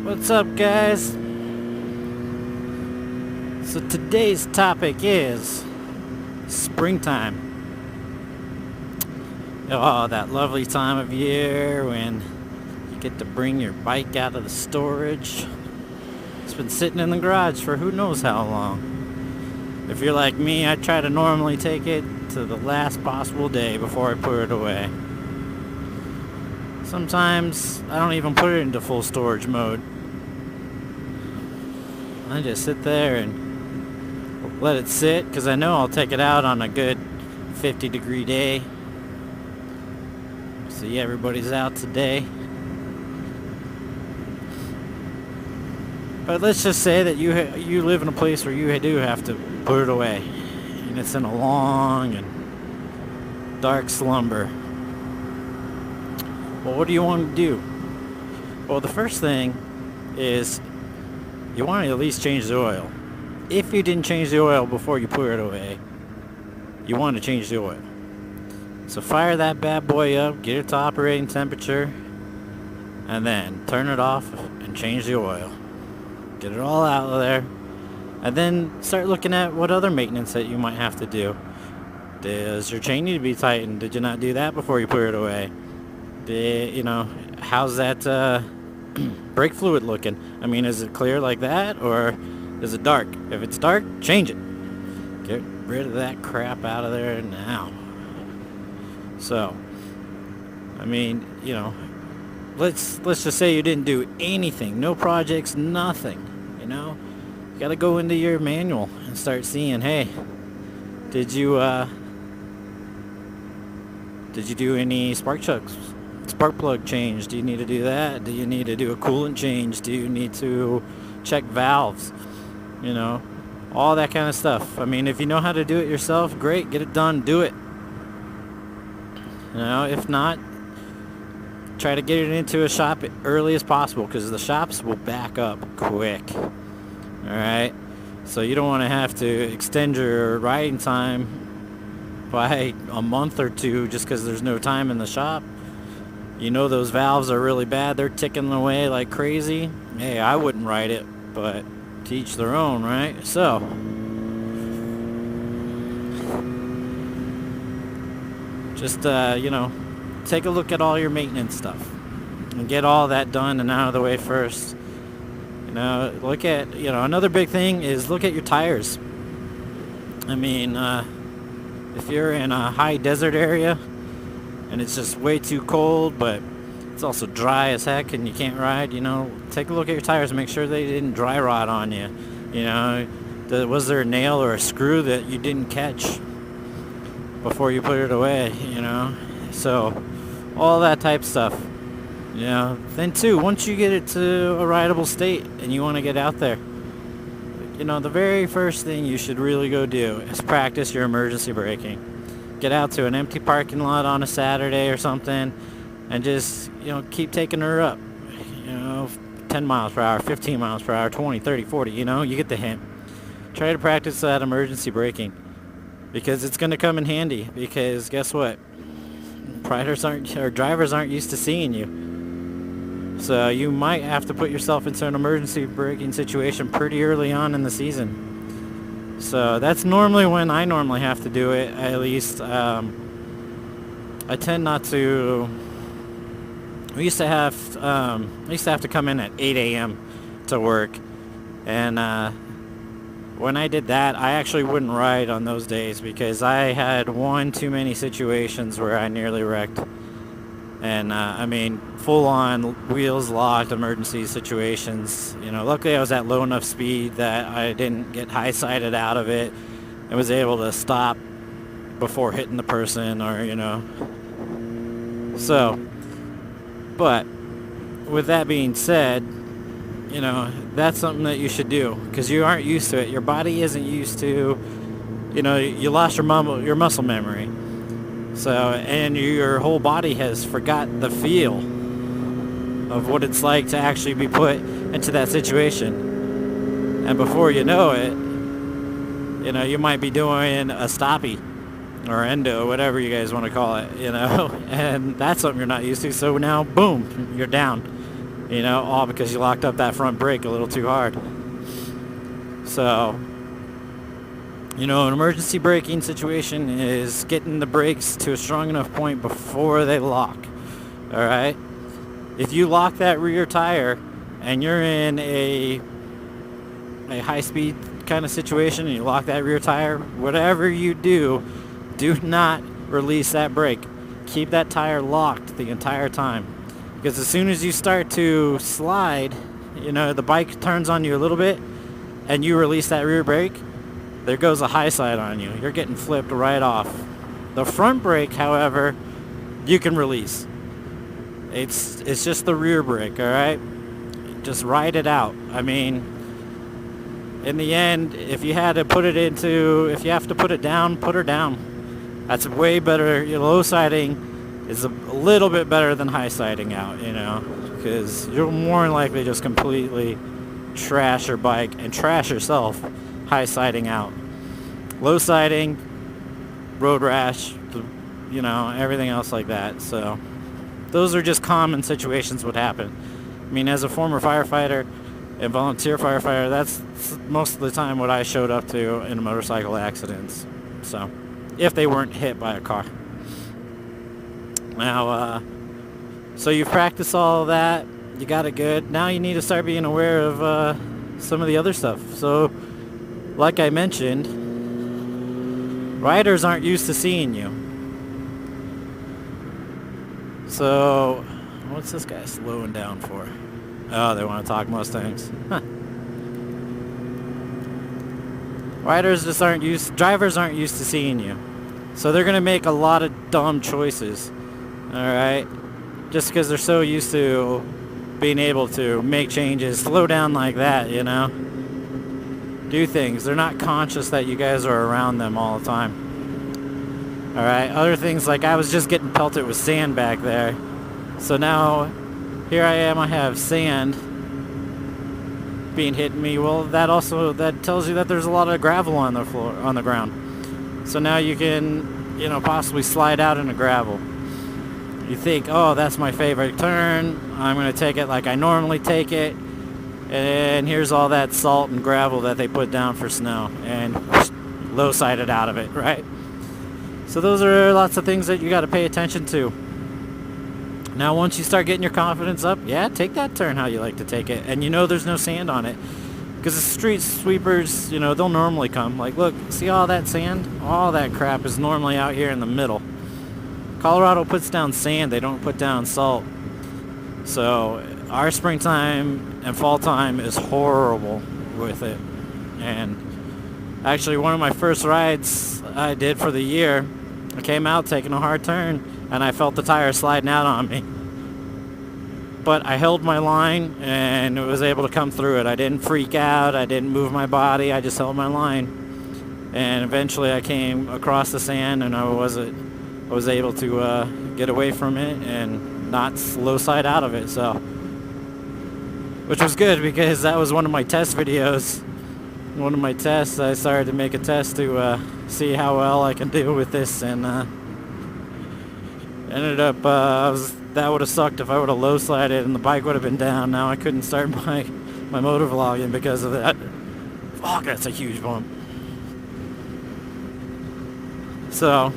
What's up, guys? So today's topic is springtime. Oh, that lovely time of year when you get to bring your bike out of the storage. It's been sitting in the garage for who knows how long. If you're like me, I try to normally take it to the last possible day before I put it away. Sometimes I don't even put it into full storage mode. I just sit there and let it sit because I know I'll take it out on a good 50-degree day. See, everybody's out today. But let's just say that you live in a place where you do have to put it away, and it's in a long and dark slumber. Well, what do you want to do? Well, the first thing is you want to at least change the oil. If you didn't change the oil before you put it away, you want to change the oil. So fire that bad boy up, get it to operating temperature, and then turn it off and change the oil. Get it all out of there, and then start looking at what other maintenance that you might have to do. Does your chain need to be tightened? Did you not do that before you put it away? How's that brake fluid looking? I mean, is it clear like that, or is it dark? If it's dark, change it. Get rid of that crap out of there now. So, I mean, let's just say you didn't do anything, no projects, nothing. You got to go into your manual and start seeing, hey, did you do any spark plug change? Do you need to do that? Do you need to do a coolant change? Do you need to check valves? All that kind of stuff. I mean, if you know how to do it yourself, great, get it done, do it. If not, try to get it into a shop as early as possible, because the shops will back up quick. Alright? So you don't want to have to extend your riding time by a month or two just because there's no time in the shop. Those valves are really bad. They're ticking away like crazy. Hey, I wouldn't ride it, but to each their own, right? So, just, take a look at all your maintenance stuff and get all that done and out of the way first. Look at, another big thing is look at your tires. I mean, if you're in a high desert area and it's just way too cold, but it's also dry as heck and you can't ride, take a look at your tires and make sure they didn't dry rot on you. Was there a nail or a screw that you didn't catch before you put it away, So, all that type stuff. Then too, once you get it to a rideable state and you want to get out there, the very first thing you should really go do is practice your emergency braking. Get out to an empty parking lot on a Saturday or something and just, keep taking her up. 10 miles per hour, 15 miles per hour, 20, 30, 40, you get the hint. Try to practice that emergency braking because it's going to come in handy, because guess what? Drivers aren't used to seeing you. So you might have to put yourself into an emergency braking situation pretty early on in the season. So that's normally when I normally have to do it. At least I tend not to. I used to have to come in at 8 a.m. to work, and when I did that, I actually wouldn't ride on those days because I had one too many situations where I nearly wrecked. And full-on wheels locked emergency situations. Luckily I was at low enough speed that I didn't get high-sided out of it and was able to stop before hitting the person So, but with that being said, that's something that you should do because you aren't used to it. Your body isn't used to, you lost your muscle memory. So, and your whole body has forgot the feel of what it's like to actually be put into that situation. And before you know it, you might be doing a stoppie or endo, whatever you guys want to call it, and that's something you're not used to. So now, boom, you're down. You know, all because you locked up that front brake a little too hard. So, you know, an emergency braking situation is getting the brakes to a strong enough point before they lock. All right? If you lock that rear tire and you're in a high-speed kind of situation and you lock that rear tire, whatever you do not release that brake. Keep that tire locked the entire time. Because as soon as you start to slide, you know, the bike turns on you a little bit and you release that rear brake, there goes a high side on you. You're getting flipped right off. The front brake, however, you can release. It's just the rear brake, all right? Just ride it out. I mean, in the end, if you have to put it down, put her down. That's way better. You know, low siding is a little bit better than high siding out, you know, because you're more than likely just completely trash your bike and trash yourself high siding out. Low siding, road rash, you know, everything else like that. So those are just common situations would happen. I mean, as a former firefighter and volunteer firefighter, that's most of the time what I showed up to in motorcycle accidents. So, if they weren't hit by a car. Now, so you've practiced all of that, you got it good. Now you need to start being aware of some of the other stuff. So, like I mentioned, riders aren't used to seeing you. So, what's this guy slowing down for? Oh, they want to talk Mustangs. Huh. Drivers aren't used to seeing you. So they're going to make a lot of dumb choices. Alright? Just because they're so used to being able to make changes, slow down like that, you know? Do things. They're not conscious that you guys are around them all the time. Alright? Other things like I was just getting pelted with sand back there. So now, here I am, I have sand being hit me. Well, that tells you that there's a lot of gravel on the floor, on the ground. So now you can, you know, possibly slide out into gravel. You think, oh, that's my favorite turn. I'm going to take it like I normally take it. And here's all that salt and gravel that they put down for snow. And low-sided out of it, right? So those are lots of things that you got to pay attention to. Now, once you start getting your confidence up, yeah, take that turn how you like to take it. And you know there's no sand on it. Because the street sweepers, you know, they'll normally come. Like, look, see all that sand? All that crap is normally out here in the middle. Colorado puts down sand. They don't put down salt. So, our springtime and fall time is horrible with it. And actually, one of my first rides I did for the year, I came out taking a hard turn. And I felt the tire sliding out on me. But I held my line and was able to come through it. I didn't freak out. I didn't move my body. I just held my line. And eventually I came across the sand and I was able to get away from it and not slow side out of it. So, which was good because that was one of my test videos. One of my tests, I started to make a test to see how well I can do with this, and ended up, that would have sucked if I would have low slided and the bike would have been down. Now I couldn't start my motor vlogging because of that. Fuck, that's a huge bump. So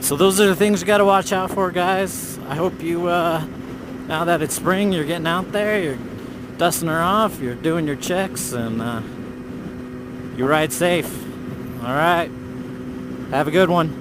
those are the things you got to watch out for, guys. I hope you, now that it's spring, you're getting out there, you're dusting her off, you're doing your checks, and you ride safe. All right. Have a good one.